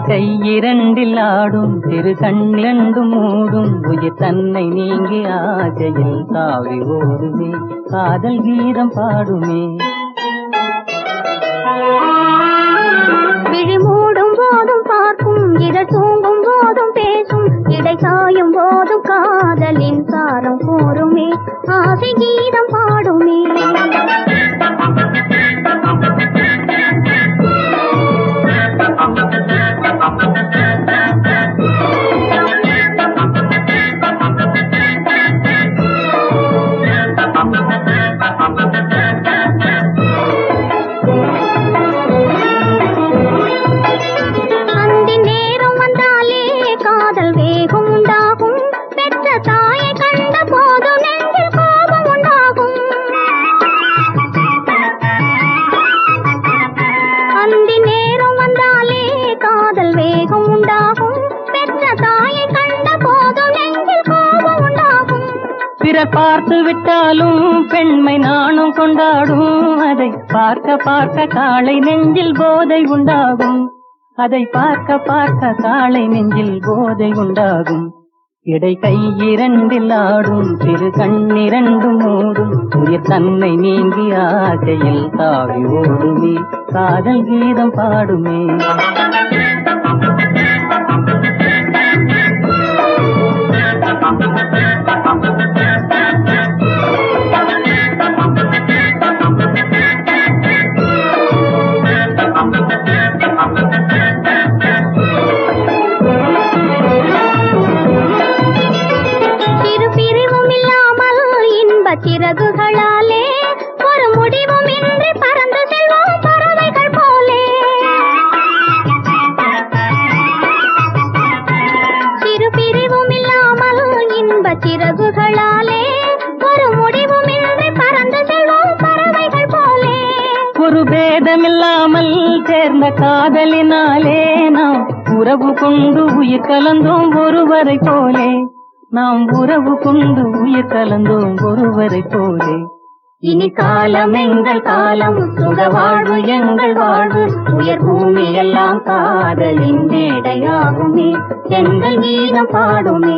கையிரண்டில் ஆடும் திரு கண்ணிரண்டு மூடும் உயிர் தன்னை நீங்கி ஆசையில் தாவி ஓடுமே காதல் கீதம் பாடுமே. விழி மூடும் போதும் பார்க்கும் இதழ் தூங்கும் போதும் பேசும் இடை சாயும் போதும் காதலின் சாரம் கூறுமே ஆசை கீதம் பாடுமே. பார்த்து விட்டாலும் பெண்மை நானும் கொண்டாடும் அதை பார்க்க பார்க்க காளை நெஞ்சில் போதை உண்டாகும் அதை பார்க்க பார்க்க காளை நெஞ்சில் போதை உண்டாகும். இடை கையிரண்டில் ஆடும் திரு கண்ணிரண்டு மூடும் உயிர் தன்னை நீங்கி ஆசையில் தாவி ஓடுமே காதல் கீதம் பாடுமே. சிறகுகளாலே ஒரு முடிவும் இன்றி பறந்து செல்வோம் பறவைகள் போலே. சிறு பிரிவும் இல்லாமல் இன்ப சிறகுகளாலே ஒரு முடிவும் இன்றி பறந்து செல்வோம் பறவைகள் போலே. ஒரு பேதமில்லாமல் சேர்ந்த காதலினாலே நாம் உறவு கொண்டு உயிர் கலந்தோம் ஒருவரை போலே. நாம் உறவு கொண்டு உயிர் கலந்தோம் ஒருவரை போலே. இனி காலம் எங்கள் காலம் சுக வாழ்வு எங்கள் வாழ்வு உயர் பூமி எல்லாம் காதலின் மேடையாகுமே எங்கள் கீதம் பாடுமே.